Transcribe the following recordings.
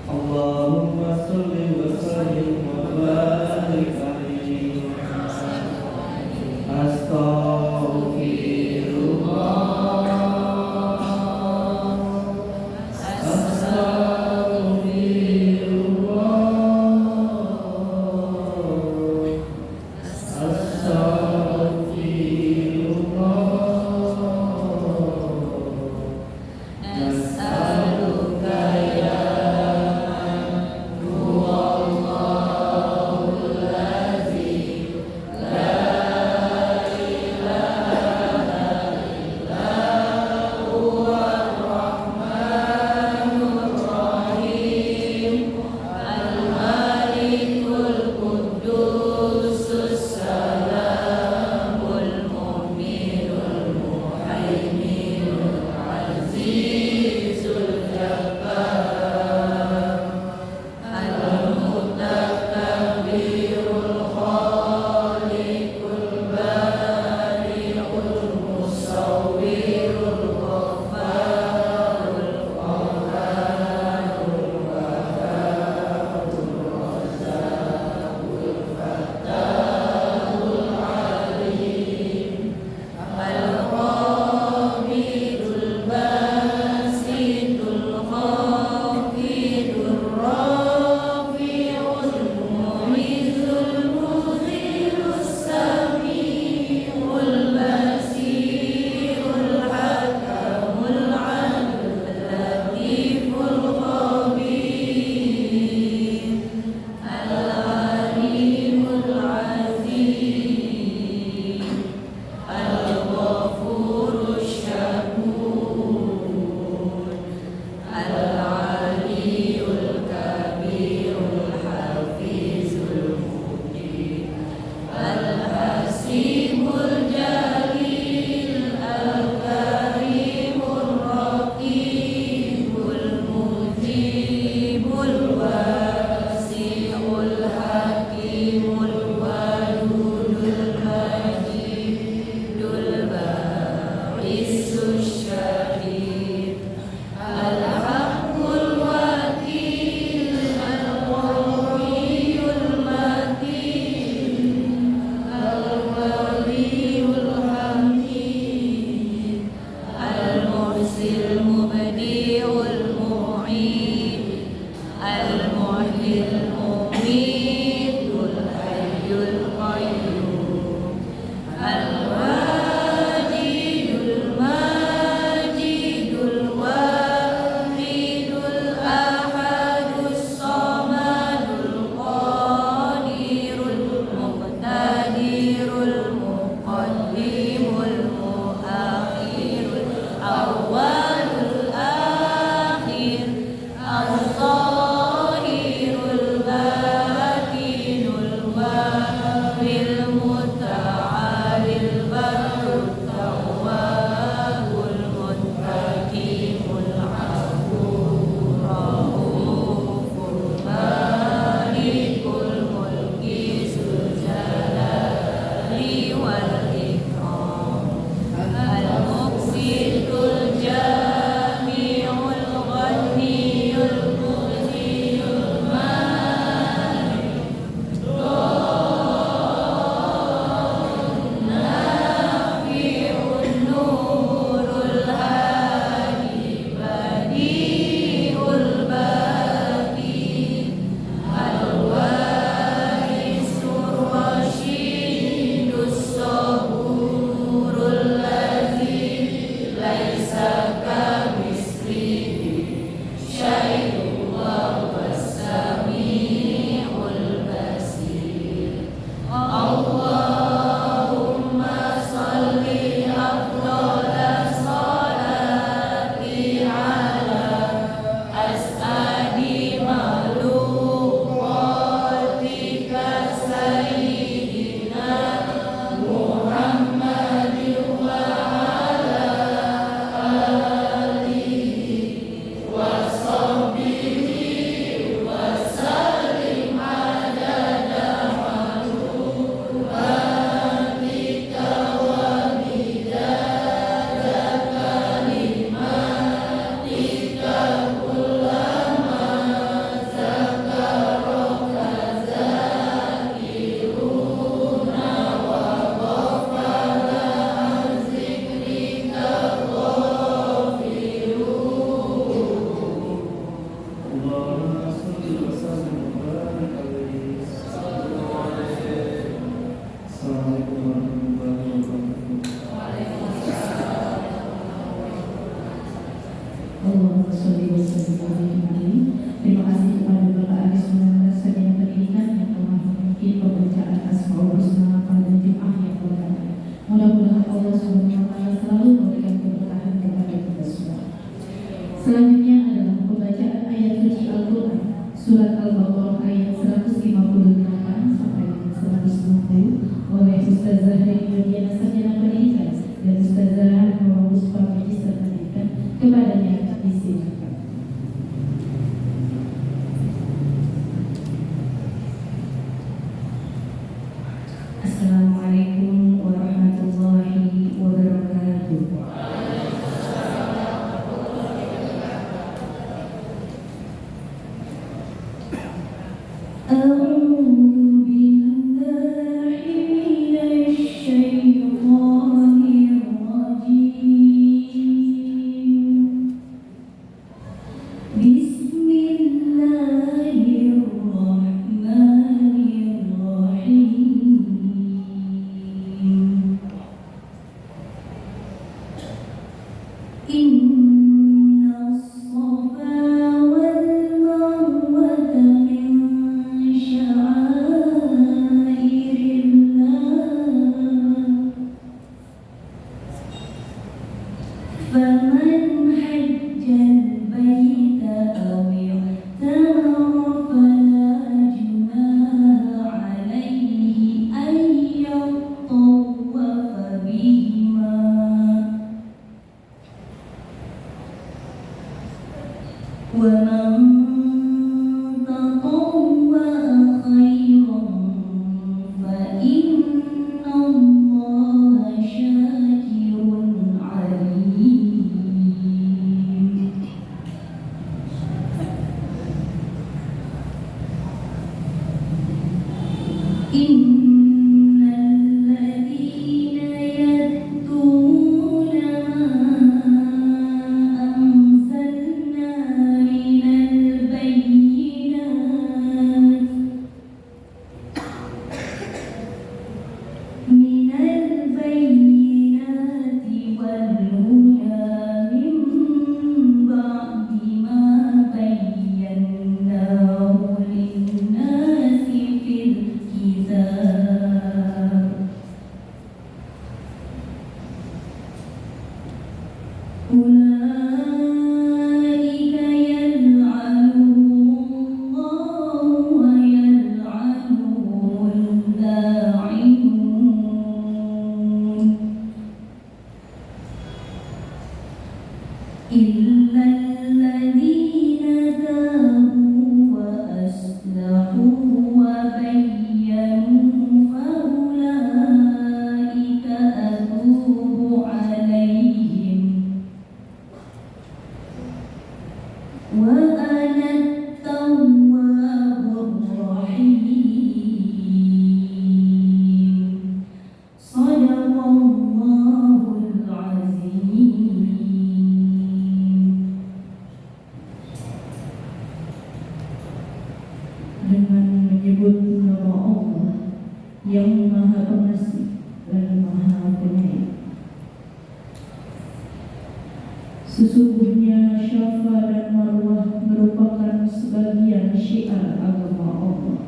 Allahumma sholli wa sallim wa barik alaihi. So warahmatullahi wabarakatuh. Allahumma sholli wa sallim alaihi. Terima kasih kepada Bapak Aris Munandar Sarjana Pendidikan yang telah memimpin pembacaan Asmaul Husna pada Jumat yang pertama. Mudah-mudahan Allah SWT selalu memberikan keberkahan kepada kita semua. Selanjutnya adalah pembacaan ayat suci Al-Quran Surat Al-Baqarah ayat 158 sampai dengan 160 oleh Ustazah Heri Mediana Sarjana Pendidikan dan Ustazah Nurul Puspa Magister Pendidikan. Kepadanya disilakan. Assalamualaikum warahmatullahi wabarakatuh. Dengan menyebut nama Allah yang Maha Pengasih dan Maha Penyayang. Sesungguhnya Syafa dan Marwah merupakan sebagian syiar agama Allah.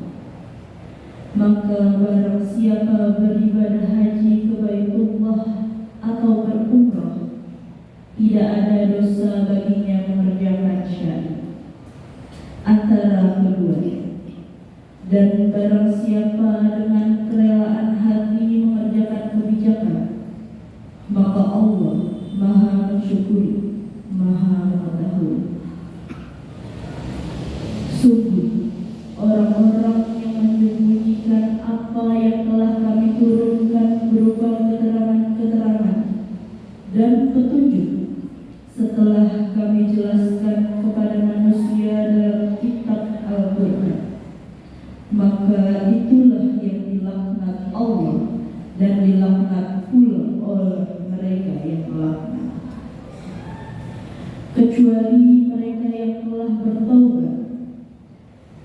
Maka barang siapa beribadah haji ke Baitullah atau berumrah, tidak ada dosa baginya mengerjakan syiar antara keduanya. Dan barang siapa dengan kerelaan hati mengerjakan kebijakan, maka Allah Maha mensyukuri, Maha mengetahui. Sungguh orang-orang yang menyembunyikan apa yang telah kami turunkan berupa keterangan-keterangan dan petunjuk setelah kami jelaskan kepada manusia dalam kitab Al-Quran, maka itulah yang dilaknat Allah dan dilaknat pula oleh mereka yang melaknat, kecuali mereka yang telah bertaubat,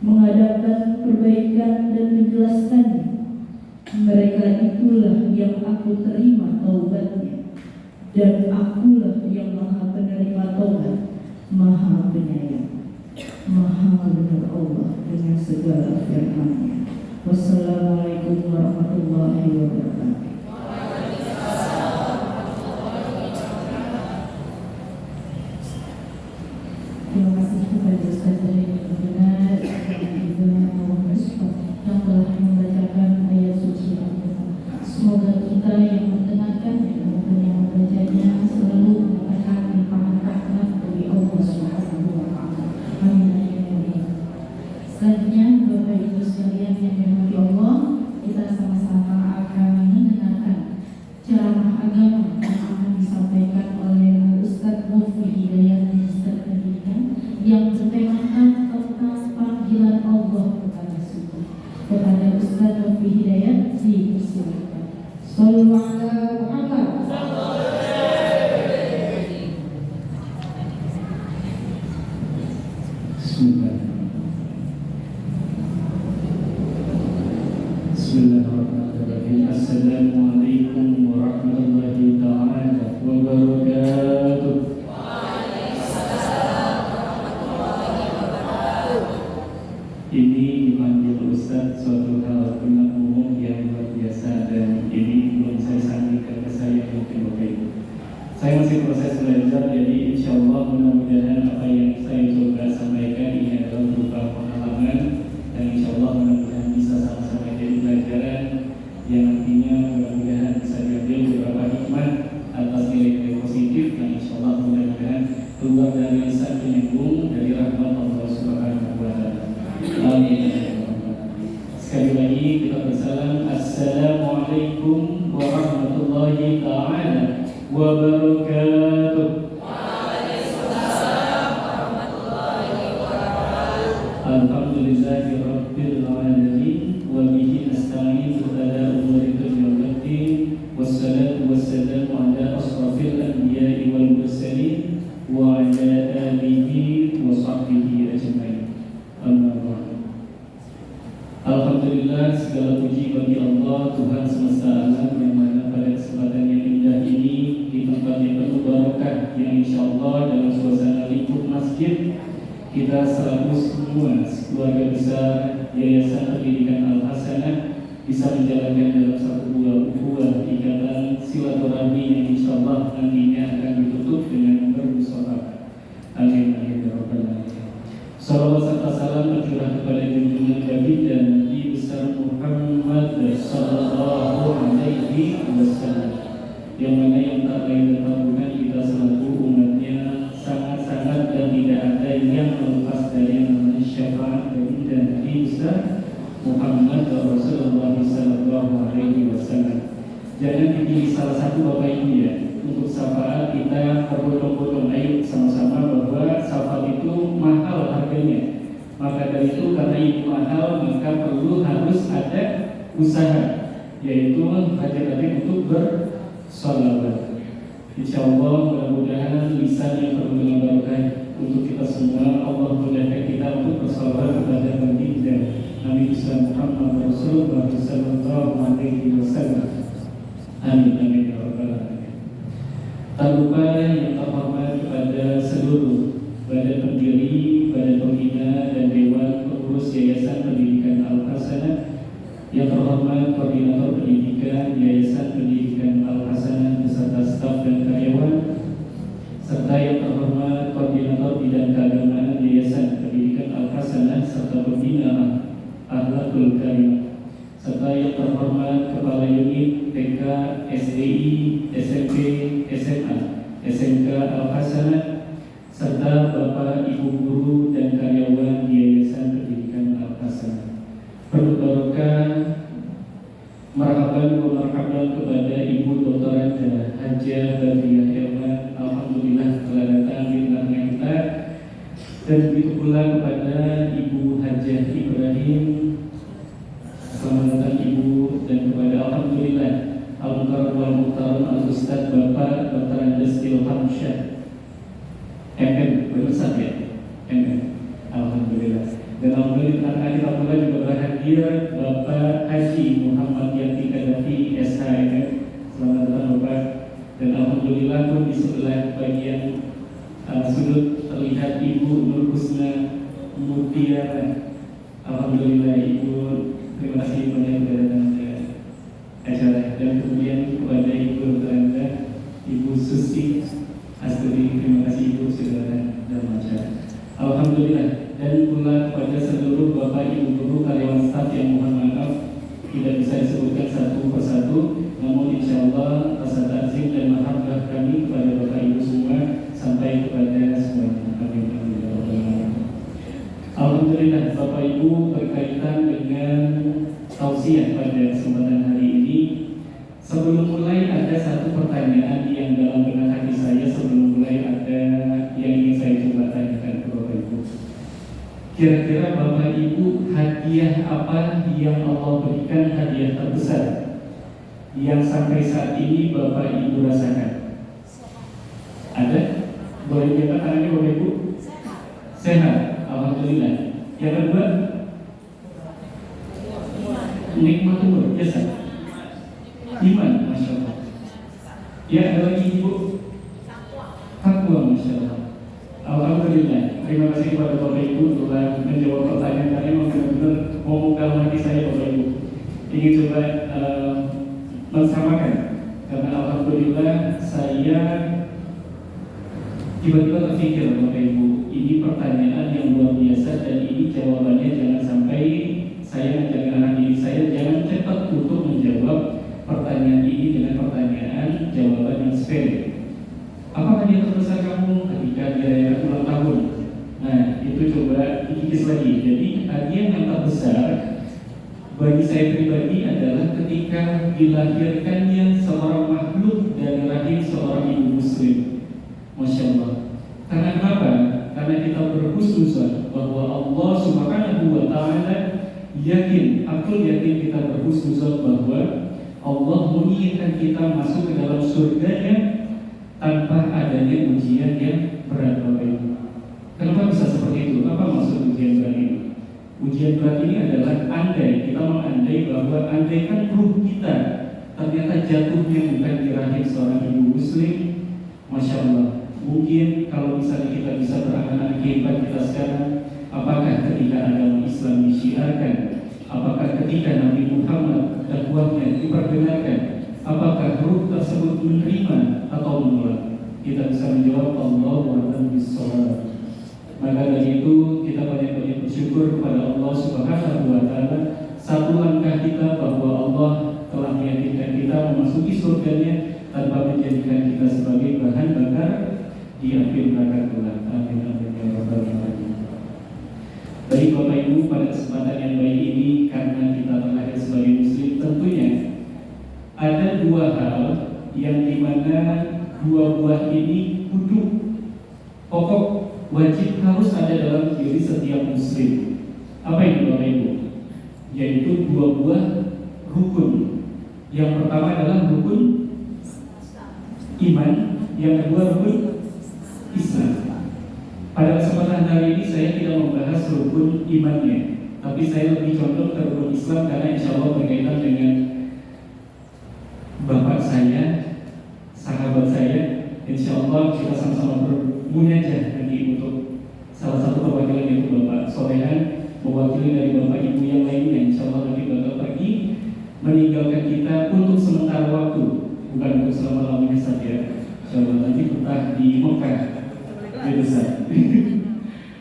mengadakan perbaikan dan menjelaskannya, Mereka itulah yang aku terima taubatnya, dan akulah yang maha penerima taubat, maha penyayang, maha benar Allah dengan segala firman-Nya. Wassalamualaikum warahmatullahi wabarakatuh. Terima kasih kepada Ustaz dari benar dan juga Muhammad yang telah membacakan ayat suci Al-Quran. Semoga kita yang mendengarkan dan yang membacanya selalu mendapatkan limpahan rahmat dari Allah Subhanahu wa Ta'ala. Amin. Selanjutnya, Bapak Ibu sekalian yang dirahmati Allah, kita sama-sama akan mendengarkan ceramah agama yang akan disampaikan oleh Ustaz Mufti Hidayat, Minister Pendidikan, yang bertemakan tentang panggilan Allah kepada suku. Kepada Ustaz Mufti Hidayat dipersilakan. Shallallahu alaihi Muhammad. Bismillahirrahmanirrahim. Assalamualaikum warahmatullahi ta'ala wabarakatuh. Ini dipanggil Ustaz suatu hal umum yang luar biasa, dan ini belum saya sampaikan ke saya mungkin Bapak Ibu. Saya masih proses belajar, jadi insya Allah mudah-mudahan apa yang saya coba sampaikan ini adalah berupa pengalaman, dan insya Allah mudah-mudahan bisa sama-sama jadi pelajaran yang nantinya mudah-mudahan bisa diambil beberapa hikmah atas nilai-nilai positif, dan insya Allah mudah-mudahan keluar dari lisan penyambung dari rahmat Allah Subhanahu wa Ta'ala. Amin. Sekali lagi kita bersalam. Assalamualaikum warahmatullahi ta'ala wabarakatuh. Alhamdulillahi rabbil alamin wa bihi nasta'in ala umuri dunya wad din, wassalatu wassalamu ala asrafil anbiya'i wal mursalin wa ala alihi wa sahbihi ajma'in. Amma ba'd. Alhamdulillah, segala puji bagi Allah Tuhan semesta alam, yang mana pada kesempatan yang indah ini di tempat yang penuh barakah, yang insya Allah dalam suasana lingkup masjid, kita selalu semua keluarga besar Yayasan Pendidikan Al-Hasanah bisa menjalankan dalam satu buah ikatan silaturahmi yang insya Allah nantinya akan ditutup dengan bermusyawarah. Amin amin ya rabbal alamin. Salawat serta salam tercurah kepada junjungan baginda Nabi besar Muhammad sallallahu alaihi wasallam, yang mana yang tak lain dan bukan kita selaku umatnya sangat-sangat dan tidak ada yang melepas dari namanya syafaat baginda Nabi besar Muhammad Rasulullah sallallahu alaihi wasallam. Jangan dipilih salah satu Bapak Ibu ya. Untuk syafaat kita berbondong-bondong, ayo sama-sama bahwa syafaat itu mahal harganya. Maka dari itu karena itu mahal, maka perlu harus ada usaha, yaitu hajat-hajat untuk bersolawat. Insya Allah mudah-mudahan lisan yang penuh dengan barakah untuk kita semua. Allah mudahkan kita untuk bersolawat kepada baginda Nabi besar Muhammad Rasulullah sallallahu alaihi wasallam. Amin amin ya rabbal alamin. Tak lupa yang terhormat kepada seluruh badan pendiri, badan pembina, dan dewan pengurus Yayasan Pendidikan Al-Hasanah, yang terhormat koordinator pendidikan Yayasan Pendidikan Al-Hasanah beserta staf dan karyawan, serta yang terhormat koordinator bidang keagamaan Yayasan Pendidikan Al-Hasanah serta pembina Akhlakul Karimah, serta yang terhormat Kepala Unit TK, SDI, SMP, SMA, SMK Al-Hasanah, serta Bapak Ibu guru dan karyawan Yayasan Pendidikan Al-Hasanah. Penuh barokah, marhaban wa marhaban kepada Ibu Dr. Hajah Badriah Herman. Alhamdulillah telah datang di tengah kita. Dan begitu pula kepada Ibu Hajah Ibrahim. Selamat datang Ibu, dan kepada Alhamdulillah Al-Mukarram wal-Muhtaram Al-Ustaz Bapak Dr. Andes Ilham Syah MM, bersat ya? MM, Alhamdulillah. Dan Alhamdulillah kita pula juga berhadir Bapak Haji Muhammad Yati di sebelah bagian sudut terlihat Ibu Nur Husna Mutiara. Alhamdulillah Ibu, terima kasih banyak sudah datang ke acara. Dan kemudian kepada Ibu Anda, Ibu Susi Asturi, terima kasih Ibu sudah datang dalam acara. Alhamdulillah. Dan pula kepada seluruh Bapak Ibu guru karyawan staf yang mohon maaf tidak bisa disebutkan satu persatu, namun insya Allah rasa takzim dan mahabbah kami kepada Bapak Ibu semua sampai kepada semuanya. Amin. Alhamdulillah Bapak Ibu, berkaitan dengan tausiah pada kesempatan hari ini, sebelum mulai ada satu pertanyaan yang dalam benak hati saya. Sebelum mulai ada yang ingin saya coba tanyakan ke Bapak Ibu. Kira-kira Bapak Ibu, hadiah apa yang Allah berikan, hadiah terbesar yang sampai saat ini Bapak Ibu rasakan? Ada? Boleh diangkat tangannya Bapak Ibu? Sehat, alhamdulillah. Yang kedua, nikmat umur, biasa. Iman, masya Allah. Ya, ada lagi Ibu? Takwa, masya Allah. Alhamdulillah. Terima kasih kepada Bapak Ibu telah menjawab pertanyaan kami. Benar-benar membuka hati saya Bapak Ibu. Ingin coba mensamakan, karena alhamdulillah saya tiba-tiba terpikir Bapak Ibu, ini pertanyaan yang luar biasa dan ini jawabannya jangan sampai saya menjaga diri saya jangan cepat untuk menjawab pertanyaan ini dengan pertanyaan jawaban yang sepele. Apa hadiah terbesar kamu ketika dia ulang tahun? Nah, itu coba dikikis lagi. Jadi hadiah yang terbesar bagi saya pribadi adalah ketika dilahirkannya seorang makhluk dari rahim seorang ibu muslim. Masya Allah. Karena kenapa? Karena kita berhusnuzon bahwa Allah Subhanahu wa Ta'ala yakin, aku yakin kita berhusnuzon bahwa Allah menginginkan kita masuk ke dalam surganya tanpa adanya ujian yang berat, Bapak Ibu. Kenapa bisa seperti itu? Apa maksud ujian berat ini? Ujian berat ini adalah andai, kita mengandai bahwa andaikan ruh kita ternyata jatuhnya bukan di rahim seorang ibu muslim, Masya Allah. Mungkin kalau misalnya kita bisa berangan-angan kehidupan kita sekarang, apakah ketika agama Islam disiarkan, apakah ketika Nabi Muhammad dakwahnya diperdengarkan, apakah ruh tersebut menerima atau menolak? Kita bisa menjawab Allahu a'lam bishawab. Maka dari itu kita banyak-banyak bersyukur kepada Allah Subhanahu wa Ta'ala. Satu langkah kita bahwa Allah telah meyakinkan kita memasuki surganya tanpa menjadikan kita sebagai bahan bakar di akhir neraka kelak. Amin amin ya rabbal alamin. Baik Bapak Ibu, pada kesempatan yang baik ini karena kita terlahir sebagai muslim, tentunya ada dua hal yang dimana dua buah ini kudu pokok wajib harus ada dalam diri setiap muslim. Apa itu Bapak Ibu? Yaitu dua buah rukun. Yang pertama adalah rukun iman, yang kedua rukun Islam. Pada kesempatan hari ini saya tidak membahas rukun imannya, tapi saya lebih condong ke rukun Islam karena insya Allah berkaitan dengan bapak saya, sahabat saya. Insya Allah kita sama-sama bermunajat nanti untuk salah satu perwakilan yaitu Bapak Solehan, mewakili dari Bapak Ibu yang lainnya. Insya Allah nanti bakal pergi meninggalkan kita untuk sementara waktu, bukan untuk selama-lamanya saja. Insya Allah nanti betah di Mekah, di besar.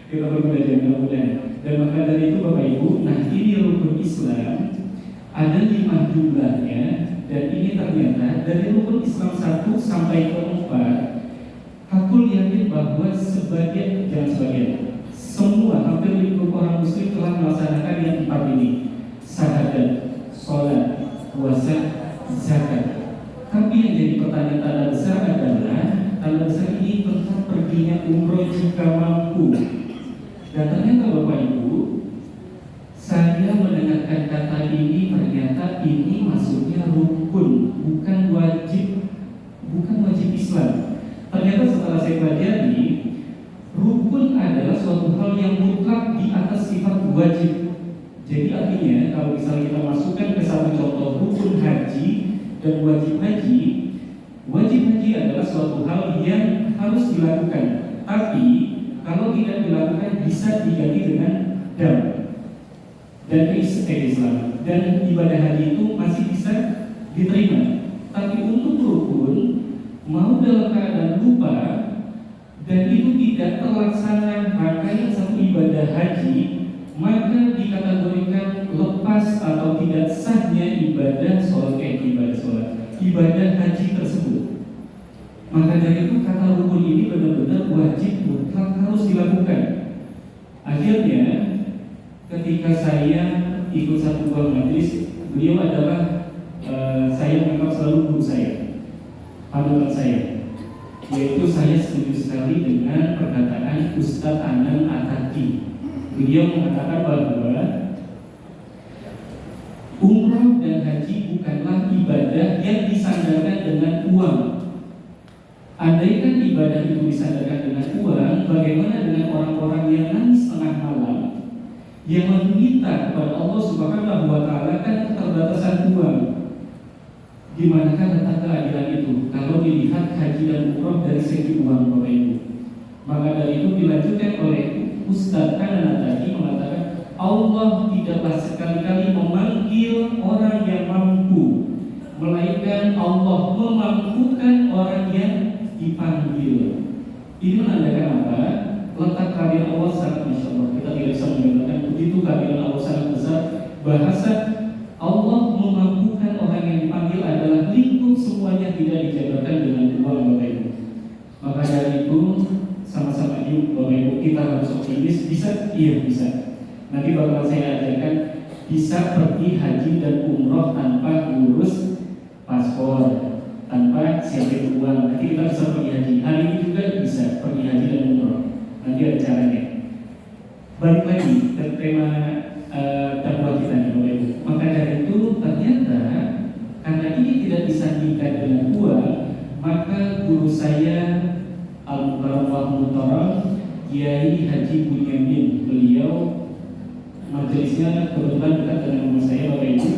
Kita bermunajat mudah-mudahan. Dan maka dari itu Bapak Ibu, nah ini rukun Islam ada 5 jumlahnya. Dan ini ternyata dari rukun Islam 1 sampai ke 4, aku yakin bahwa semua hampir 50 orang muslim telah melaksanakan yang 4 ini: syahadat, sholat, puasa, zakat. Tapi yang jadi pertanyaan tanda besar adalah tanda besar ini tentang perginya umroh jika mampu. Dan ternyata Bapak Ibu, saya mendengarkan kata ini, ternyata ini maksudnya rukun, bukan wajib Islam. Ternyata setelah saya pelajari, rukun adalah suatu hal yang mutlak di atas sifat wajib. Jadi artinya kalau misalnya kita masukkan ke satu contoh rukun haji dan wajib haji, Wajib haji adalah suatu hal yang harus dilakukan, tapi kalau tidak dilakukan bisa diganti dengan dam dan Islam, dan ibadah haji itu masih bisa diterima. Tapi untuk rukun, mau dalam keadaan lupa dan itu tidak terlaksana rangkaian satu ibadah haji, maka dikategorikan lepas atau tidak sahnya ibadah ibadah haji tersebut. Maka dari itu kata rukun ini benar-benar wajib mutlak harus dilakukan. Akhirnya ketika saya ikut satu buah majelis, beliau adalah saya menganggap selalu guru saya, panutan saya, yaitu saya setuju sekali dengan perkataan Ustadz Anang Ataki. Beliau mengatakan bahwa umrah dan haji bukanlah ibadah yang disandarkan dengan uang. Andaikan ibadah itu disandarkan dengan uang, bagaimana dengan orang-orang yang nangis tengah malam, yang meminta kepada Allah Subhanahu wa Ta'ala kan keterbatasan uang? Dimanakah letak keadilan itu kalau dilihat haji dan umrah dari segi uang, Bapak Ibu? Maka dari itu dilanjutkan oleh Ustadz Anang tadi mengatakan Allah tidaklah sekali-kali memanggil orang yang mampu, melainkan Allah memampukan orang yang dipanggil. Ini menandakan apa? Letak kehadiran Allah sangat Masya Allah. Kita tidak bisa mengatakan begitu kehadiran Allah sangat besar. Bahasa Allah memampukan orang yang dipanggil adalah lingkup semuanya tidak dijabarkan dengan uang, Bapak Ibu. Maka dari itu sama-sama yuk Bapak Ibu, kita harus optimis. Bisa? Iya bisa. Nanti bakal saya ajarkan bisa pergi haji dan umroh tanpa ngurus paspor, tanpa siapin uang. Nanti kita bisa pergi haji. Hari ini juga bisa pergi haji dan umroh. Nanti ada caranya. Balik lagi ke tema dakwah kita nih Bapak Ibu. Maka dari itu ternyata karena ini tidak disandingkan dengan uang, maka guru saya Al-Mukarram Wal-Muhtaram Kiai Haji Bunyamin, beliau majelisnya kebetulan dekat dengan rumah saya Bapak Ibu,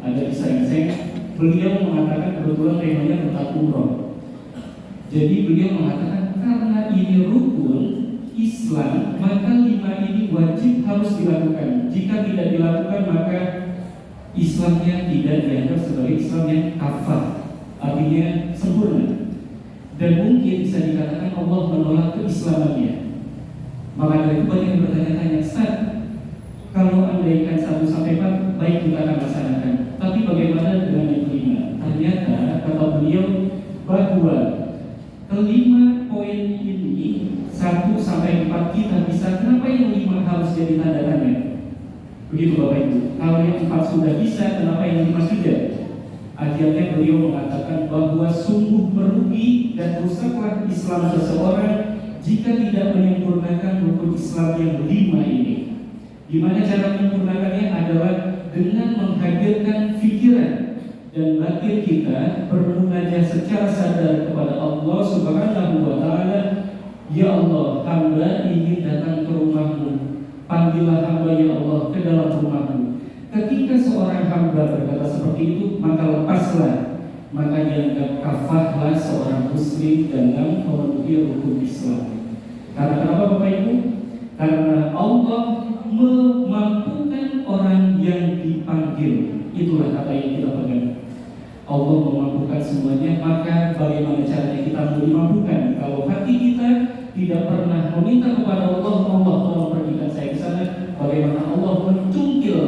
ada di Seng-Seng. Beliau mengatakan kebetulan temanya tentang umroh. Jadi beliau mengatakan karena ini rukun Islam, maka 5 ini wajib harus dilakukan. Jika tidak dilakukan maka Islamnya tidak dianggap sebagai Islam yang kafah, artinya sempurna. Dan mungkin bisa dikatakan Allah menolak keislamannya. Maka dari itu banyak yang bertanya-tanya, Ustaz, kalau andaikan 1-4 baik kita akan laksanakan, tapi bagaimana dengan yang kelima? Ternyata kata beliau bahwa kelima poin ini 1-4 kita bisa. Kenapa yang 5 harus jadi tanda tanya? Begitu Bapak Ibu. Kalau yang 4 sudah bisa, kenapa yang 5 sudah? Akhirnya beliau mengatakan bahwa sungguh merugi dan rusaklah Islam seseorang jika tidak menyempurnakan rukun Islam yang 5 ini. Gimana cara menyempurnakannya adalah dengan menghadirkan pikiran dan batin kita bermunajat secara sadar kepada Allah Subhanahu wa Ta'ala. Ya Allah, hamba ingin datang ke rumahmu, panggillah hamba ya Allah ke dalam rumahmu. Ketika seorang hamba berkata seperti itu, maka lepaslah, maka dianggap kafahlah seorang muslim dalam memenuhi rukun Islam. Karena kenapa Bapak Ibu? Karena Allah memampukan orang yang dipanggil. Itulah kata yang kita pegang. Allah memampukan semuanya, maka bagaimana caranya kita dimampukan? Kalau hati kita tidak pernah meminta kepada Allah, Allah tolong pergikan saya ke sana. Bagaimana Allah mencungkil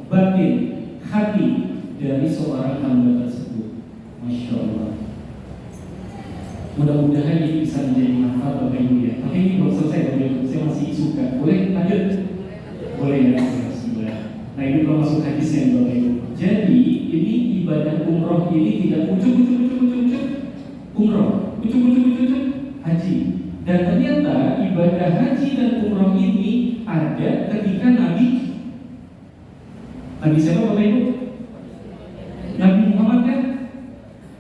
batin hati dari seorang hamba tersebut? Masya Allah. Mudah-mudahan ini bisa menjadi manfaat Bapak Ibu ya. Tapi ini belum selesai Bapak Ibu, saya masih suka. Boleh lanjut? Boleh ya. Nah ini belum masuk hadisnya Bapak Ibu. Jadi ini ibadah umroh ini tidak ujuk-ujuk umroh, ujuk-ujuk haji. Dan ternyata ibadah haji dan umroh ini ada ketika Nabi siapa Bapak Ibu? Nabi Muhammad kan?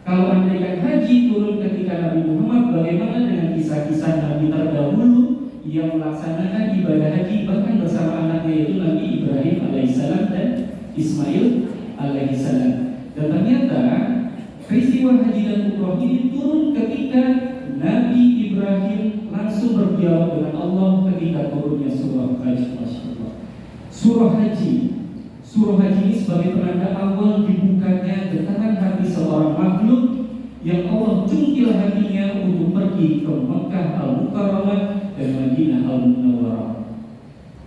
Kalau andaikan haji turun ketika Nabi Muhammad, bagaimana dengan kisah-kisah Nabi terdahulu yang melaksanakan ibadah haji bahkan bersama anaknya yaitu Nabi Ibrahim alaihissalam dan Ismail alaihissalam. Dan ternyata peristiwa haji dan umroh ini turun ketika Nabi Ibrahim langsung berdialog dengan Allah ketika turunnya surah Haji. Surah Haji ini sebagai penanda awal dibukanya getaran hati seorang makhluk yang Allah cungkil hatinya untuk pergi ke Mekah Al-Mukarramah dan Madinah Al-Munawwarah.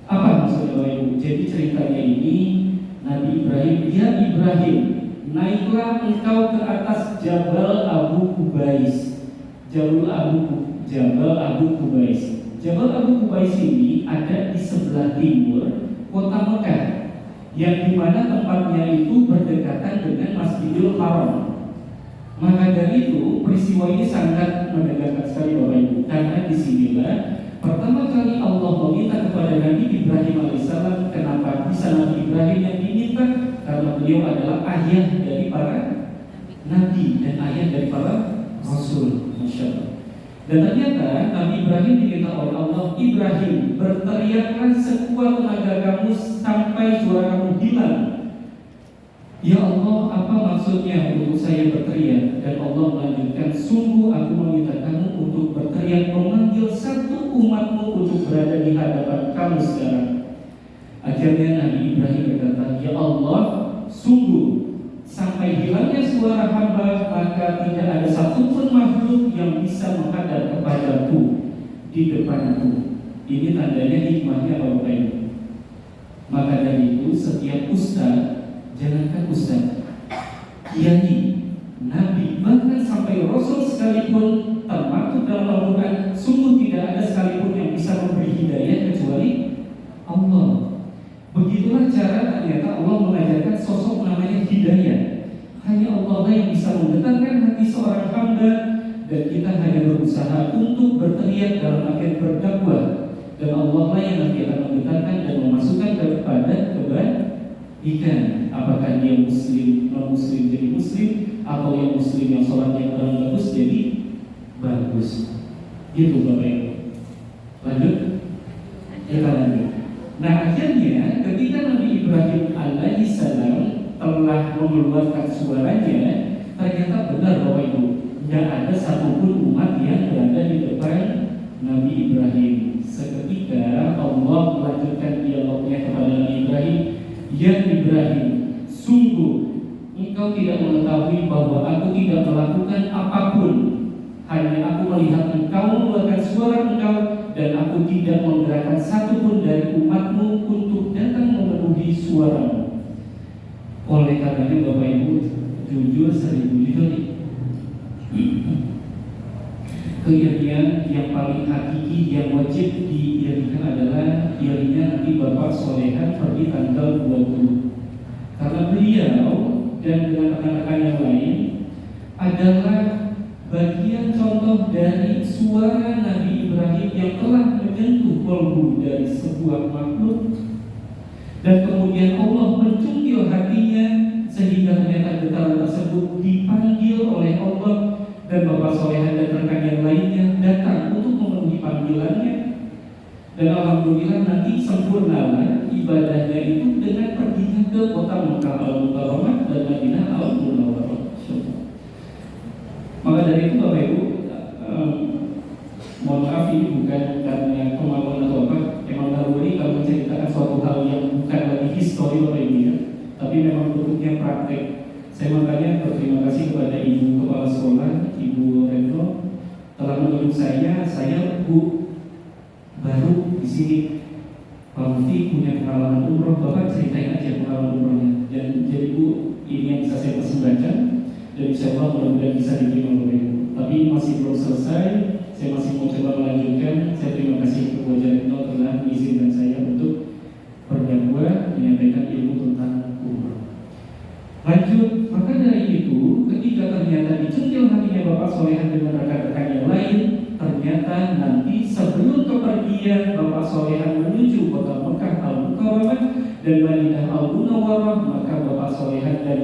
Apa maksudnya Bapak Ibu? Jadi ceritanya ini Nabi Ibrahim, ya Ibrahim, naiklah engkau ke atas Jabal Abu Qubais. Jabal Abu Qubais. Jabal Abu Qubais ini ada di sebelah timur kota Mekah, yang dimana tempatnya itu berdekatan dengan Masjidil Haram. Maka dari itu peristiwa ini sangat menegangkan sekali Bapak Ibu, karena disinilah pertama kali Allah meminta kepada Nabi Ibrahim alaihissalam. Kenapa bisa Nabi Ibrahim yang diminta? Karena beliau adalah ayah dari para nabi dan ayah dari para rasul. Masya Allah. Dan ternyata Nabi Ibrahim diminta oleh Allah, Ibrahim, berteriaklah sekuat tenaga kamu sampai suara kamu hilang. Ya Allah, apa maksudnya untuk saya berteriak? Dan Allah melanjutkan, sungguh aku meminta kamu untuk berteriak memanggil satu umatmu untuk berada di hadapan kamu sekarang. Akhirnya Nabi Ibrahim berkata, ya Allah, sungguh sampai hilangnya suara hamba, maka tidak ada satupun makhluk yang bisa menghadap kepadaku di depanku. Ini tandanya hikmahnya Bapak Ibu. Maka dari itu setiap ustaz, jangankan ustaz, kiai, nabi, bahkan sampai rasul sekalipun, termasuk dalam Al-Quran, sungguh tidak ada sekalipun yang bisa memberi hidayah kecuali Allah. Begitulah cara ternyata Allah mengajarkan sosok namanya hidayah. Hanya Allah yang bisa menggetarkan hati seorang hamba, dan kita hanya berusaha untuk berteriak dalam artian berdakwah, dan Allah yang nanti akan menggetarkan dan memasukkan kepada kebaikan. Apakah dia muslim, non muslim jadi muslim, atau yang muslim yang sholatnya kurang bagus jadi bagus. Gitu Bapak Ibu. Lanjut. Kita lanjut. Nah akhirnya ketika Nabi Ibrahim alaihissalam telah mengeluarkan suaranya, ternyata benar Bapak Ibu, tidak ada satupun umat yang berada di depan Nabi Ibrahim. Seketika Allah melanjutkan dialognya kepada Nabi Ibrahim, ya Ibrahim, sungguh engkau tidak mengetahui bahwa aku tidak melakukan apapun. Hanya aku melihat engkau mengeluarkan suara engkau, dan aku tidak menggerakkan satupun dari umatmu untuk datang memenuhi suaramu. Oleh karenanya Bapak Ibu, jujur 1000 jujur, keyakinan yang paling hakiki yang wajib diirinkan adalah iringnya nanti Bapak Solehan pergi tanggal 20. Karena beliau dan dengan rekan-rekan yang lain adalah bagian contoh dari suara Nabi Ibrahim yang telah menyentuh kolbu dari sebuah makhluk, dan kemudian Allah mencungkil hatinya sehingga ternyata getaran tersebut dipanggil oleh Allah, dan Bapak Solehan dan rekan yang lainnya datang untuk memenuhi panggilannya. Dan alhamdulillah nanti sempurnalah ibadahnya itu dengan perginya ke kota Mekah Al-Mukarramah dan Madinah Al-Munawwarah. Maka dari itu Bapak Ibu, mohon maaf ini bukan karena kemauan atau apa, emang baru ini kalau menceritakan suatu hal yang bukan lagi histori Bapak Ibu ya, tapi memang bentuknya praktek. Saya makanya berterima kasih kepada Ibu Kepala Sekolah, Ibu Retno, telah menunjuk saya Bu baru di sini. Pak Mufti punya pengalaman umroh, Bapak ceritain aja pengalaman umrohnya. Dan jadi Bu, ini yang bisa saya persembahkan, dan insya Allah mudah-mudahan bisa diterima Bapak Ibu. Tapi masih belum selesai, saya masih mau coba melanjutkan. Saya terima kasih kepada Retno telah mengizinkan saya untuk berdakwah menyampaikan ilmu tentang umroh. Lanjut, maka dari itu ketika ternyata dicungkil hatinya Bapak Solehan dengan rekan-rekan yang lain, ternyata nanti sebelum kepergian Bapak Solehan menuju kota Mekah Al-Mukarramah dan Madinah Al-Munawwarah, maka Bapak Solehan dan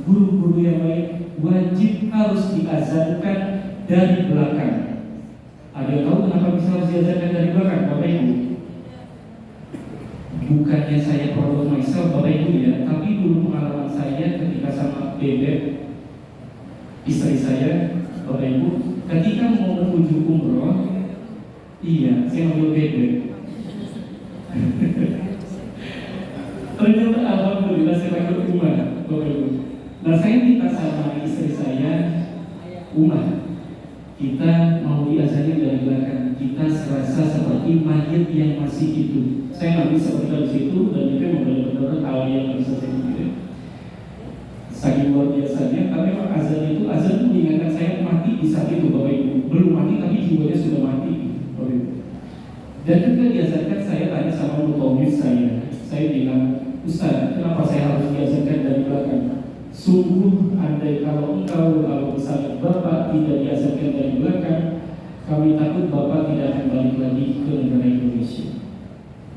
guru-guru yang lain wajib harus diazankan dari belakang. Ada yang tahu kenapa bisa harus diazankan dari belakang Bapak Ibu? Bukannya saya promote myself Bapak Ibu ya, tapi dulu pengalaman saya ketika sama Bebek Istri saya, Bapak Ibu, ketika mau menuju umroh, iya, saya ngambil bebek. Ternyata alhamdulillah saya pakai umrah, Bapak Ibu. Nah, saya minta sama istri saya, kita mau diajarkan dari belakang, kita serasa seperti mayat yang masih hidup. Saya nggak bisa berada di situ dan itu benar-benar hal yang bisa saya pikir. Saking luar biasanya, tapi memang azan itu mengingatkan saya mati di saat itu, Bapak Ibu. Belum mati tapi jiwanya sudah mati, Bapak Ibu. Dan ketika diazankan, saya tanya sama mutomis saya bilang, Ustaz, kenapa saya harus diazankan dari belakang? Sungguh andai kalau misalnya Bapak tidak diazankan dari belakang, kami takut Bapak tidak akan balik lagi ke negara Indonesia.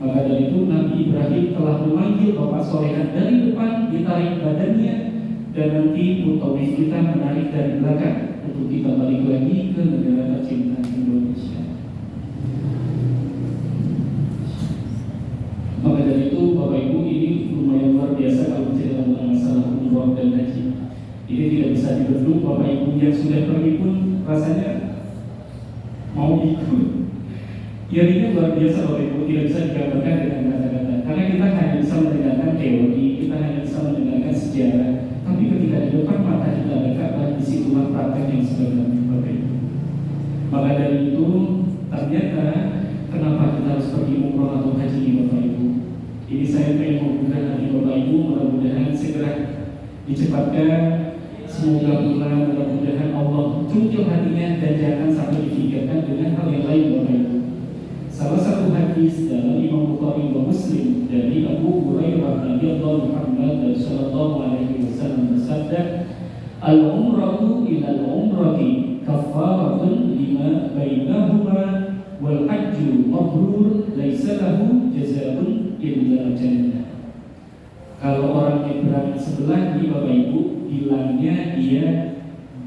Maka dari itu Nabi Ibrahim telah memanggil Bapak solehan dari depan, ditarik badannya, dan nanti mutawif kita menarik dari belakang untuk kita balik lagi ke negara tercinta Indonesia. Maka dari itu Bapak Ibu, ini lumayan luar biasa kalau bicara tentang masalah umroh dan haji. Ini tidak bisa dibendung. Bapak Ibu yang sudah pergi pun rasanya mau ikut. Ya, ini luar biasa Bapak Ibu, tidak bisa digambarkan dengan kata-kata. Karena kita hanya bisa mendengarkan teori, kita hanya bisa mendengarkan sejarah. Tapi ketika di depan mata kita ada Ka'bah, disitulah praktek yang sebenarnya Bapak Ibu. Maka dari itu ternyata kenapa kita harus pergi umroh atau haji ini Bapak Ibu? Ini saya ingin membuka hati Bapak Ibu, mudah-mudahan segera dicepatkan. Semoga mudah-mudahan Allah cungkil hatinya dan jangan sampai difikirkan dengan hal yang lain Bapak Ibu. Salah satu hadis dalam Imam Bukhari dan Muslim dari Abu Hurairah radhiyallahu anhu sallallahu alaihi wasallam bersabda, "Al-umratu ila al-umrati kaffaratun lima bainahuma wal hajju mabrur laisa lahu jazaa'un illa jannah." Kalau orang yang berada sebelah ini Bapak Ibu, bilangnya dia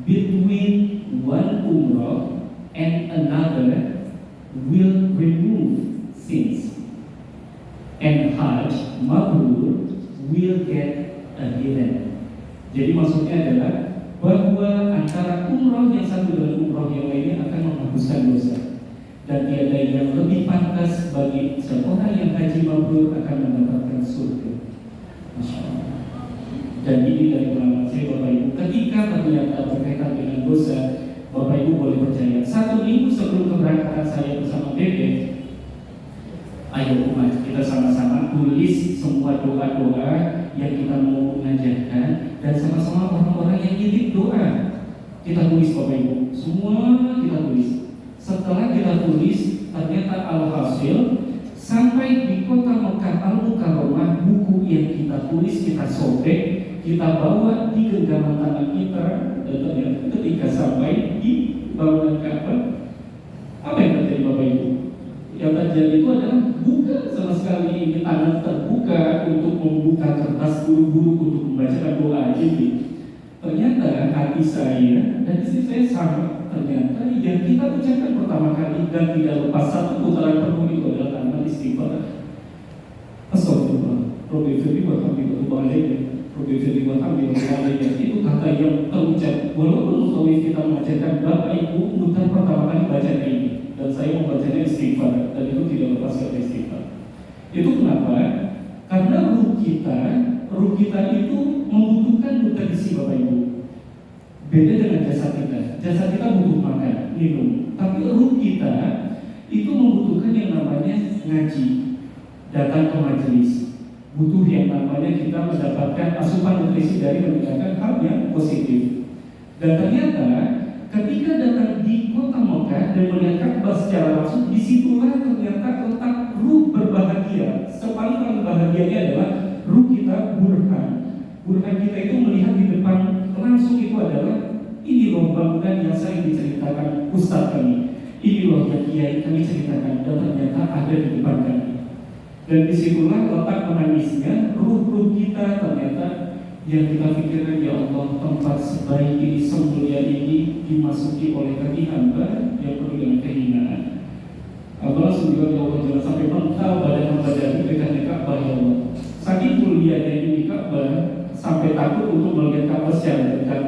between one umrah and another will remove sins, and Hajj mabrur will get a heaven. Jadi maksudnya adalah bahwa antara umrah yang satu dan umrah yang lainnya akan menghapuskan dosa, dan tiada yang lebih pantas bagi seorang yang haji mabrur akan mendapatkan surga. Masya Allah. Dan ini dari pengalaman saya Bapak Ibu, ketika ternyata berkaitan dengan dosa, Bapak Ibu boleh percaya, 1 minggu sebelum keberangkatan saya bersama Dede, ayo umat, kita sama-sama tulis semua doa-doa yang kita mau mengajarkan, dan sama-sama orang-orang yang nitip doa kita tulis Bapak Ibu, semua kita tulis. Setelah kita tulis, ternyata alhasil sampai di kota Mekah Al-Mukarramah, buku yang kita tulis kita sobek, kita bawa di genggaman tangan kita, dan ternyata ketika sampai di bangunan Ka'bah, apa yang terjadi Bapak Ibu? Yang terjadi itu adalah bukan sama sekali ini tangan terbuka untuk membuka kertas buru-buru untuk membacakan doa ini. Ternyata hati saya dan istri saya sama. Ternyata yang kita ucapkan pertama kali dan tidak lepas satu putaran penuh itu adalah kalimat istighfar. Astagfirullah, Rabbi firli warhamni wa alayya, Rabbi firli warhamni wa alayya. Itu kata yang terucap walaupun mutawif kita mengajarkan Bapak Ibu mutar pertama kali bacanya ini, dan saya membacanya istighfar, dan itu tidak lepas kata istighfar. Itu kenapa? Karena ruh kita itu membutuhkan nutrisi Bapak Ibu. Beda dengan jasad kita. Jasad kita butuh makan, minum. Tapi ruh kita itu membutuhkan yang namanya ngaji, datang ke majelis. Butuh yang namanya kita mendapatkan asupan nutrisi dari mendengarkan hal yang positif. Dan ternyata ketika datang di kota Mekah dan melihat Ka'bah secara langsung, disitulah ternyata letak ruh berbahagia. Sepaling bahagianya adalah ruh kita burhan. Burhan kita itu melihat di depan langsung itu adalah ini loh bangunan yang sering diceritakan Ustaz kami, ini loh yang kiai kami ceritakan, dan ternyata ada di depan kami. Dan disitulah letak menangisnya ruh-ruh kita, ternyata yang kita pikirkan, ya Allah, tempat sebaik ini, semulia ini dimasuki oleh kaki hamba yang penuh dengan kehinaan. Allah subhanahu wa ta'ala jangan sampai mental badan hamba dari dekatnya Ka'bah, ya Allah. Saking mulianya ini Ka'bah sampai takut untuk melihat Ka'bah secara dekat.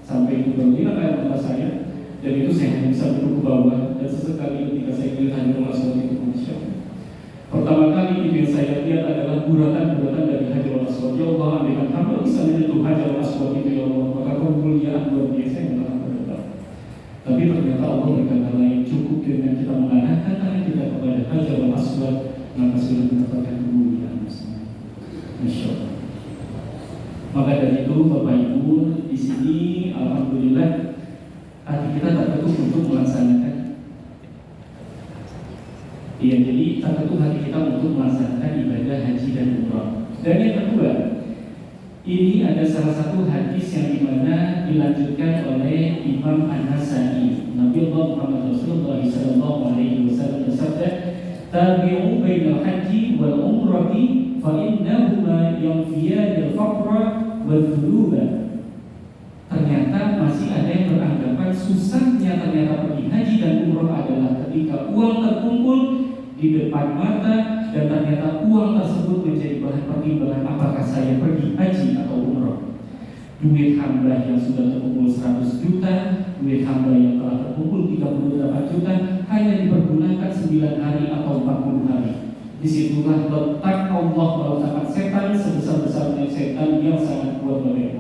sampai itu berlilang air mata saya, dan itu saya hanya bisa duduk ke bawah. Dan sesekali ketika saya melihat Hajarul Aswad itu, Masya Allah, pertama kali itu yang saya lihat adalah guratan-guratan dari Hajarul Aswad. Ya Allah, andaikan hamba bisa menyentuh Hajarul Aswad itu, ya Allah, maka kemuliaan luar biasa yang akan berdetak. Tapi ternyata Allah berkata lain, cukup dengan kita mengarahkan tangan kita kepada Hajarul Aswad, maka sudah mendapatkan kemuliaan. Masya Allah. Maka dari itu Bapak Ibu di sini, alhamdulillah hati kita terketuk untuk melaksanakan. Iya, jadi terketuk hati kita untuk melaksanakan ibadah haji dan umrah. Dan yang kedua, ini ada salah satu hadis yang dimana dilanjutkan oleh Imam An-Nasai. Nabi Muhammad Rasulullah SAW bersabda, "Tabi'u bainal haji wal umrati fa innahuma yanfiyani al-faqra wal dhunuba." Ternyata masih ada yang beranggapan susahnya ternyata pergi haji dan umroh adalah ketika uang terkumpul di depan mata dan ternyata uang tersebut menjadi bahan pertimbangan apakah saya pergi haji atau umroh. Duit hamba yang sudah terkumpul 100 juta, duit hamba yang telah terkumpul 38 juta hanya dipergunakan 9 hari atau 40 hari. Disitulah letak Allah meletakkan setan sebesar-besarnya setan yang sangat kuat oleh.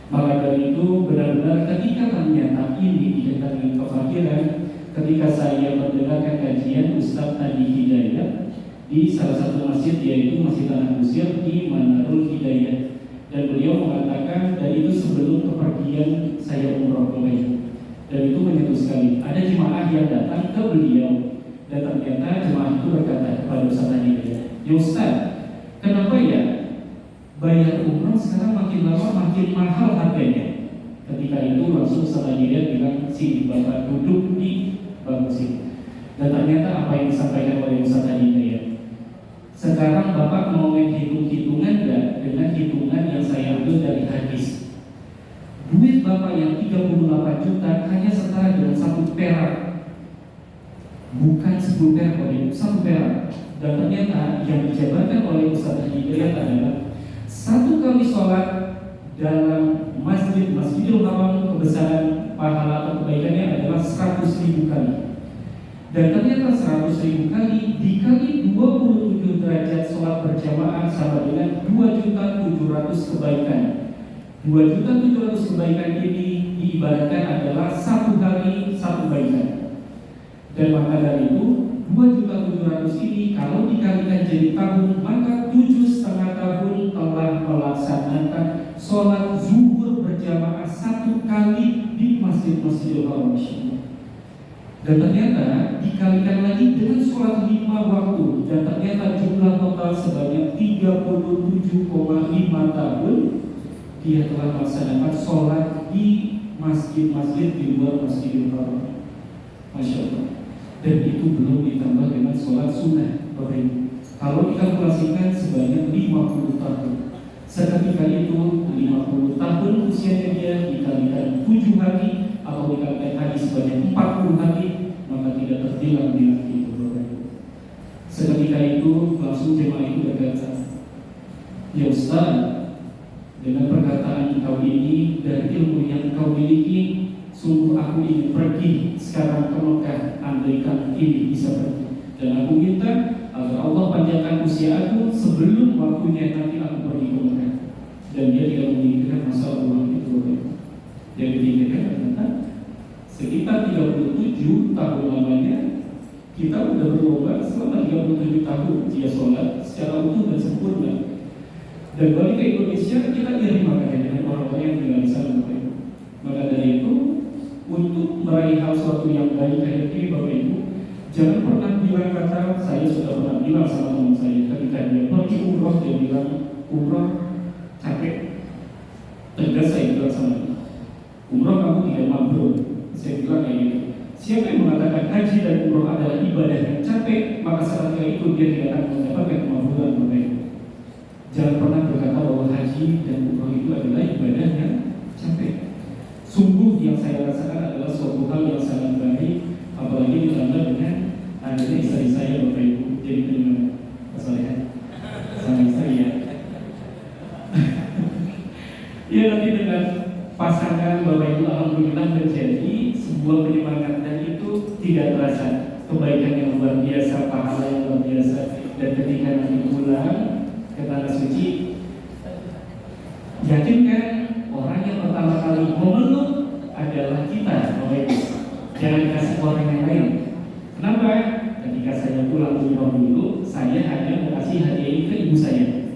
Maka dari itu benar-benar ketika ternyata ini dikaitkan dengan kefakiran, ketika saya mendengarkan kajian Ustaz Adi Hidayat di salah satu masjid, yaitu Masjid Tanah Kusir di Manarul Hidayah, dan beliau mengatakan, dan itu sebelum kepergian saya umroh ke Mekah, dan itu menyentuh sekali. Ada jemaah yang datang ke beliau dan ternyata jemaah itu berkata kepada Ustaz Adi Hidayat, "Ya Ustaz, kenapa ya bayar umroh sekarang makin lama makin mahal harganya?" Ketika itu langsung Ustaz Hidayat bilang, "Sini Bapak duduk di bangku sini." Dan ternyata apa yang disampaikan oleh Ustaz Hidayat, sekarang Bapak mau menghitung-hitungan enggak dengan hitungan yang saya ambil dari hadis. Duit Bapak yang 38 juta hanya setara dengan 1 perak. Bukan 10 perak, 1 perak. Dan ternyata yang dijabarkan oleh Ustaz Hidayat adalah 1 kali sholat dalam Masjidil Haram, kebesaran pahala atau kebaikannya adalah 100.000 kali. Dan ternyata 100.000 kali dikali 27 derajat sholat berjamaah sama dengan 2.700.000 kebaikan. 2.700.000 kebaikan ini diibaratkan adalah 1 hari 1 kebaikan. Dan maka dari itu 2.700.000 ini kalau dikalikan jadi tahun, maka 7,5 tahun telah melaksanakan sholat zuhur berjamaah 1 kali di Masjidil Haram. Dan ternyata dikalikan lagi dengan sholat 5 waktu, dan ternyata jumlah total sebanyak 37,5 tahun dia telah melaksanakan sholat di masjid-masjid di luar Masjidil Haram. Masya Allah. Dan itu belum ditambah dengan sholat sunnah. Kalau dikalkulasikan sebanyak 50 tahun, seketika itu 50 tahun usianya dia dikalikan 7 hari atau dikalikan haji sebanyak 40 hari, maka tidak terbilang di hati itu. Seketika itu langsung jemaah itu berkata, "Ya Ustaz, dengan perkataan engkau ini dan ilmu yang engkau miliki, sungguh aku ingin pergi sekarang ke Mekah, andaikan ini bisa pergi. Dan aku minta agar Allah panjangkan usia aku sebelum waktunya nanti aku pergi ke Mekah." Dan dia tidak memikirkan masalah uang itu. Yang dipikirkan adalah sekitar 37 tahun lamanya kita sudah berlomba selama 37 tahun dia sholat secara utuh dan sempurna. Dan balik ke Indonesia kita iri makanya dengan orang-orang yang tinggal di sana. Maka dari itu, untuk meraih hal suatu yang baik kayak ini Bapak Ibu, jangan pernah bilang kata, saya sudah pernah bilang sama teman saya ketika dia pergi umroh, dia bilang umroh capek. Tegas saya bilang sama dia, umroh kamu tidak mabrur. Saya bilang kayak gitu. Siapa yang mengatakan haji dan umroh adalah ibadah yang capek, maka saat itu dia tidak akan mendapatkan kemabruran Bapak Ibu. Jangan pernah berkata bahwa haji dan umroh itu adalah ibadah yang capek. Sungguh yang saya rasakan adalah suatu hal yang sangat baik, apalagi ditambah dengan adanya istri saya Bapak Ibu. Jadi terima kesalahan sama istri ya. Ya nanti dengan pasangan Bapak tidak terasa kebaikan yang luar biasa, pahala yang luar biasa. Dan ketika nanti pulang ke tanah suci, yakinkan orang yang pertama kali memeluk adalah kita, Bapak Ibu. Jangan kasih orang yang lain. Kenapa? Ketika saya pulang umroh dulu, saya hanya mau kasih hadiah ini ke ibu saya.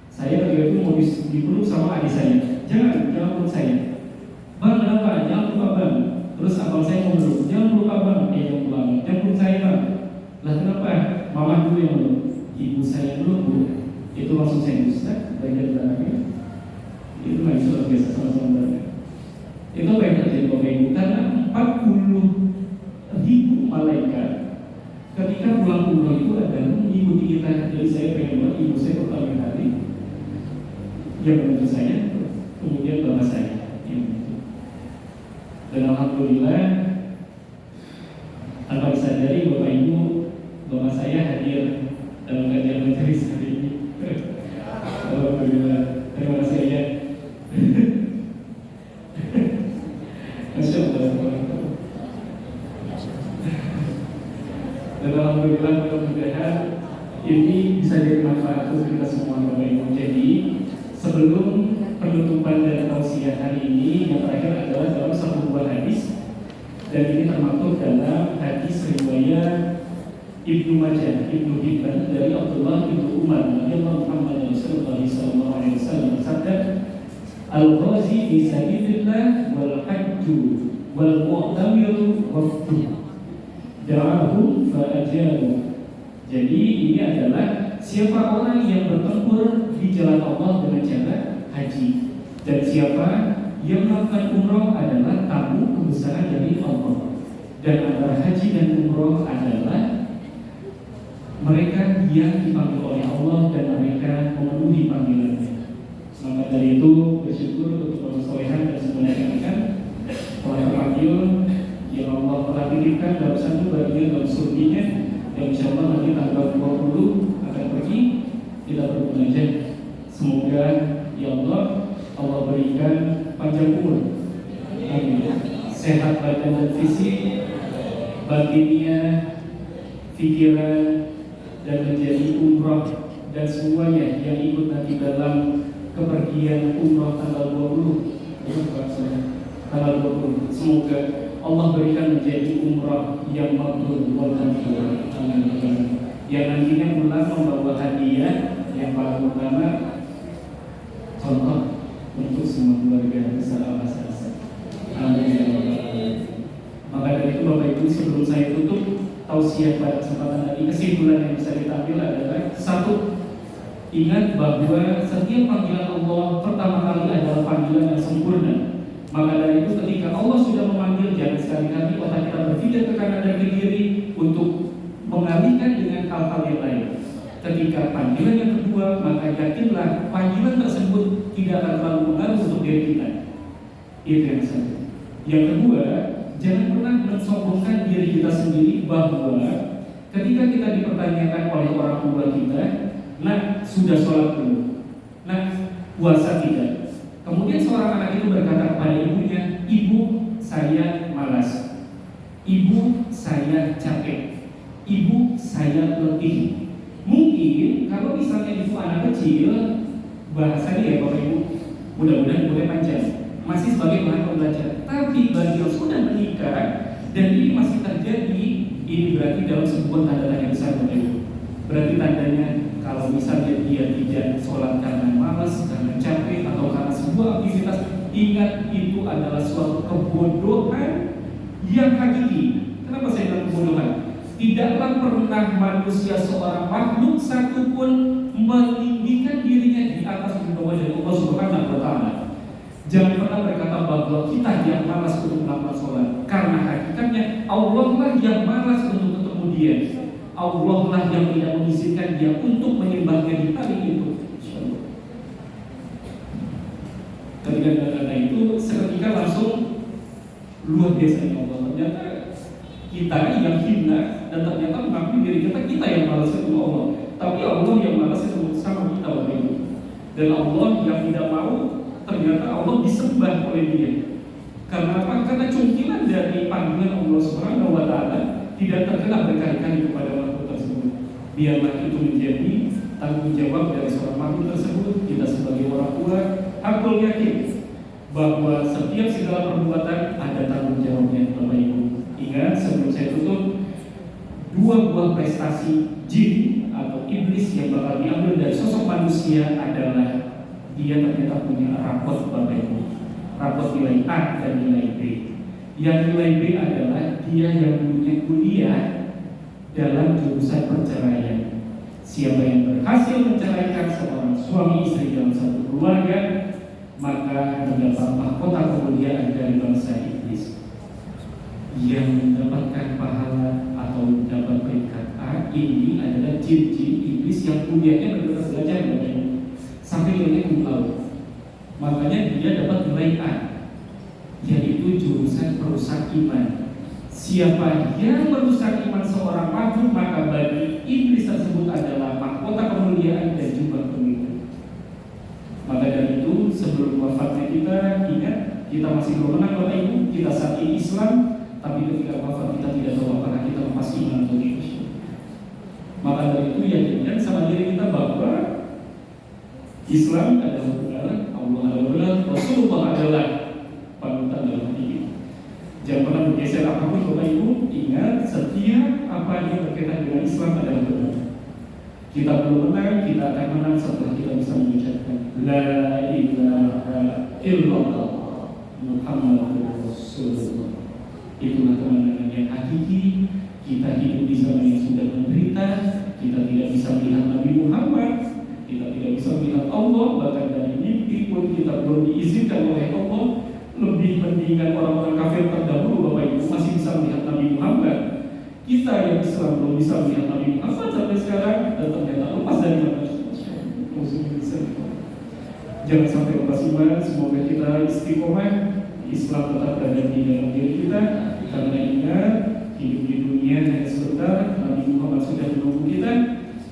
Saya ketika itu mau dipeluk sama adik saya. Jangan peluk saya. Bang, kenapa? Jangan peluk abang. Terus abang saya mau meluk. Jangan peluk abang. Jangan peluk saya, bang. Lah kenapa? Mama dulu yang meluk. Ibu saya dulu, bu. Itu langsung saya Ustaz, bagian belakangnya. Itu masih luar biasa sama-sama belakang. Itu apa yang terjadi Bapak Ibu? Karena 40.000 malaikat ketika pulang umroh itu ada mengikuti kita. Jadi saya pengen buat ibu saya pertama kali yang menuju saya, kemudian bapak saya. Dan alhamdulillah tanpa disadari Bapak Ibu, bapak saya hadir dalam kajian majelis hari ini. Alhamdulillah, terima kasih ya. Masya Allah. Dan alhamdulillah mudah-mudahan ini bisa jadi manfaat untuk kita semua Bapak Ibu. Jadi sebelum penutupan dan tausiah hari ini, yang terakhir adalah dalam satu buah hadis, dan ini termaktub dalam hadis riwayat Ibnu Majah, Ibnu Hibban dari Abdullah bin Umar radhiyallahu anhu sallallahu alaihi wasallam bersabda, "Al-ghazi fi sabilillah wal hajju wal mu'tamiru wafdu da'ahu fa ajabu." Jadi ini adalah siapa orang yang bertempur di jalan Allah dengan cara haji, dan siapa yang melakukan umroh adalah tamu kebesaran dari Allah. Dan antara haji dan umroh adalah mereka yang dipanggil oleh Allah dan mereka memenuhi panggilannya. Maka dari itu bersyukur untuk kesolehan dan semuanya kan telah terpanggil yang Allah telah titipkan dalam satu bagian dalam surginya, yang insyaallah nanti tanggal 20 akan pergi kita bermunajat. Semoga ya Allah berikan panjang umur, amin, sehat badan dan fisik, batinnya, pikiran, dan menjadi umroh dan semuanya yang ikut nanti dalam kepergian umroh tanggal 20 tanggal 20. Semoga Allah berikan menjadi umroh yang mabrur wal mabrur, yang nantinya pulang membawa hadiah yang paling utama, contoh untuk semua keluarga besar al-Asad. Amin. Maka dari itu Bapak Ibu, sebelum saya tutup tausiah pada kesempatan tadi, kesimpulan yang bisa kita ambil adalah satu, ingat bahwa setiap panggilan Allah pertama kali adalah panggilan yang sempurna. Maka dari itu ketika Allah sudah memanggil, jangan sekali-kali otak kita berpikir ke kanan dan ke kiri untuk mengalihkan dengan hal-hal yang lain. Ketika panggilan yang kedua, maka yakinlah panggilan tersebut tidak akan terlalu mengaruh untuk diri kita. Itu yang satu. Yang kedua, jangan pernah mensombongkan diri kita sendiri bahwa ketika kita dipertanyakan oleh orang tua kita, nah sudah sholat belum? Nah puasa tidak? Kemudian seorang anak itu berkata kepada ibunya, ibu saya malas, ibu saya capek, ibu saya letih. Mungkin kalau misalnya itu anak kecil, bahasanya ya Bapak Ibu, mudah-mudahan boleh panjang, masih sebagai bahan pembelajaran. Tapi bagi yang sudah menikah dan ini masih terjadi, ini berarti dalam sebuah tanda tanya besar Bapak Ibu. Berarti tandanya kalau misalnya dia tidak sholat karena malas, karena capek, atau karena sebuah aktivitas, ingat itu adalah suatu kebodohan yang hakiki. Kenapa saya bilang kebodohan? Tidaklah pernah manusia seorang makhluk satu pun meninggikan dirinya di atas bawah dari Allah Subhanahu wa Ta'ala. Jangan pernah berkata bahwa kita yang malas untuk melakukan sholat, karena hakikatnya Allah lah yang malas untuk ketemu Dia. Allah lah yang tidak mengizinkan Dia untuk menyembahnya di hari itu. Ketika kata itu, seketika langsung luar biasa Allah. Ternyata kita yang hina dan ternyata mengakui diri kita yang malas ketemu Allah. Tapi Allah yang malas ketemu sama kita Bapak Ibu. Dan Allah yang tidak mau, ternyata Allah disembah oleh Dia. Karena apa? Karena cungkilan dari panggilan Allah Subhanahu wa Ta'ala tidak terkena berkali-kali kepada makhluk tersebut. Biarlah itu menjadi tanggung jawab dari seorang makhluk tersebut. Kita sebagai orang tua hakul yakin bahwa setiap segala perbuatan ada tanggung jawabnya, Bapak Ibu. Ingat, sebelum saya tutup, 2 buah prestasi jin atau iblis yang bakal diambil dari sosok manusia adalah dia ternyata punya rapot, Bapak Ibu. Rapot nilai A dan nilai B. Yang nilai B adalah dia yang punya kuliah dalam jurusan perceraian. Siapa yang berhasil menceraikan seorang suami istri dalam satu keluarga, maka mendapat mahkota kemuliaan dari bangsa iblis. Yang mendapatkan pahala atau mendapat peringkat A ini adalah jin-jin iblis yang kuliahnya benar-benar belajar sampai nilainya cum laude. Makanya dia dapat nilai A, yaitu jurusan perusak iman. Siapa yang merusak iman seorang makhluk, maka bagi iblis tersebut adalah mahkota kemuliaan dan jubah pemilu. Maka dari itu, sebelum wafatnya kita ingat, kita masih belum menang, Bapak Ibu. Kita saat ini Islam, tapi ketika wafat kita tidak tahu apakah kita lepas iman atau tidak. Maka dari itu yakinkan sama diri kita bahwa Islam adalah benar, Allah adalah benar, Rasulullah adalah panutan dalam hati kita. Jangan pernah bergeser apapun, Bapak Ibu. Ingat, setiap apa yang berkaitan dengan Islam adalah benar. Kita belum menang, kita akan menang setelah kita bisa mengucapkan La ilaha illallah Muhammadur Rasulullah. Itulah kemenangan yang hakiki. Kita hidup di zaman yang sudah menderita. Kita tidak bisa melihat Nabi Muhammad, kita tidak bisa melihat Allah. Bahkan dari mimpi pun kita belum diizinkan oleh Allah. Lebih mendingan orang-orang kafir terdahulu, Bapak Ibu, masih bisa melihat Nabi Muhammad. Kita yang Islam belum bisa melihat Nabi Muhammad sampai sekarang, dan ternyata lepas dari mana. Jangan sampai lepas iman. Semoga kita istiqomah, Islam tetap berada di dalam diri kita. Karena ingat, hidup di dunia hanya sebentar. Nabi Muhammad sudah menunggu kita.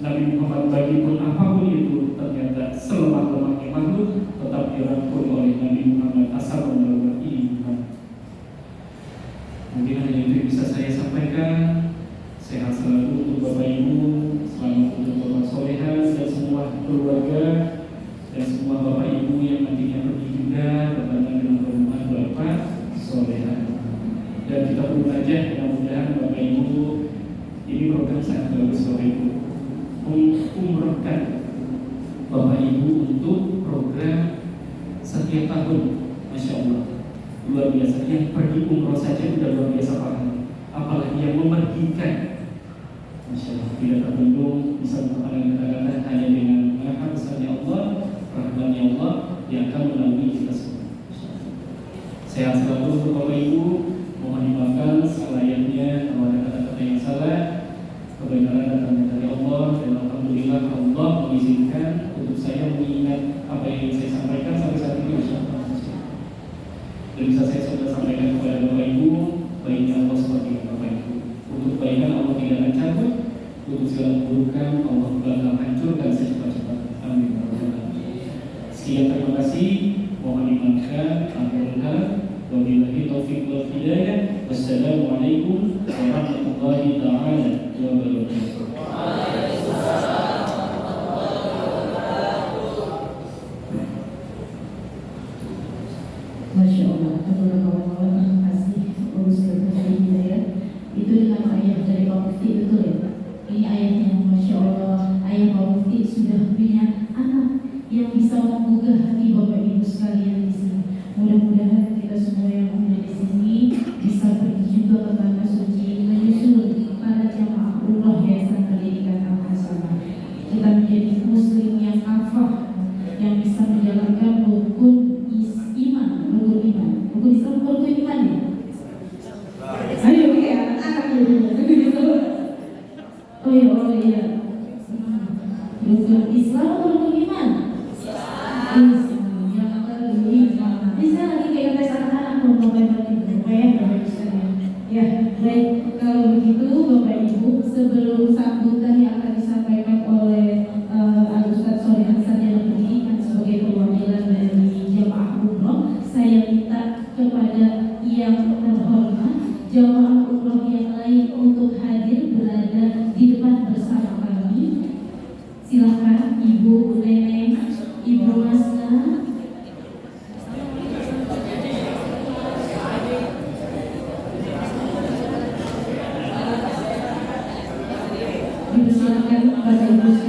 Nabi Muhammad bagi pun apapun itu, ternyata selemah-lemahnya makhluk tetap dirangkul oleh Nabi Muhammad asal membawa iman. Mungkin hanya itu yang bisa saya sampaikan. Sehat selalu untuk Bapak Ibu, selamat untuk Bapak Solehan dan semua keluarga, dan semua Bapak Ibu yang nantinya pergi juga bertanya dengan rumah Bapak Solehan. Dan kita pun aja mudah-mudahan Bapak Ibu, ini program sangat bagus Bapak Ibu, umrohkan Bapak Ibu untuk program setiap tahun. Masya Allah, luar biasa. Yang pergi umroh saja sudah luar biasa paham, apalagi yang memergikan. Masya Allah, tidak terbendung bisa mengatakan kata-kata hanya dengan maha besarnya Allah, rahmatnya Allah yang akan melalui kita semua. Sehat selalu untuk Bapak Ibu. Mohon dimaafkan selayaknya kalau ada kata-kata yang salah. Kebenaran datangnya dari Allah, dan alhamdulillah Allah mengizinkan untuk saya mengingat apa yang ingin saya sampaikan sampai saat ini. Dan bisa saya sudah sampaikan kepada Bapak Ibu, baiknya Allah seperti itu Bapak Ibu. Untuk kebaikan Allah tidak akan cabut, untuk segala keburukan Allah bakal hancurkan secepat-cepat. Amin. Sekian, terima kasih. Mohon dimaafkan. Alhamdulillah. Wabillahi taufiq wal hidayah. Wassalamualaikum warahmatullahi taala wabarakatuh. Masya Allah, terima kasih Ustaz Hidayat. Itu dengan ayat dari Pak Mufti, betul ya Pak? Ini ayatnya, Masya Allah. Ayat Pak Mufti sudah punya anak yang bisa menggugah hati Bapak Ibu sekalian di sini. Mudah-mudahan kita semua yang ada di sini bisa pergi juga ke tanah suci, menyusul para jamaah umroh Yayasan Pendidikan Al-Hasanah. Kita menjadi muslim yang kafah, yang bisa menjalankan rukun iman, rukun Islam, rukun iman ya. Ayo ya, anak dulu. Oh iya. Rukun Islam atau rukun iman? Bisa lagi kayak tes anak-anak ya, baik. Kalau begitu Bapak Ibu, sebelum sambutan yang akan disampaikan oleh Ustaz Solehan Sarjana Pendidikan sebagai perwakilan dari jamaah umroh, saya minta kepada yang terhormat jamaah umroh yang lain untuk Silakan Ibu Neneng, Ibu Masna. Dipersilakan Bapak Ibu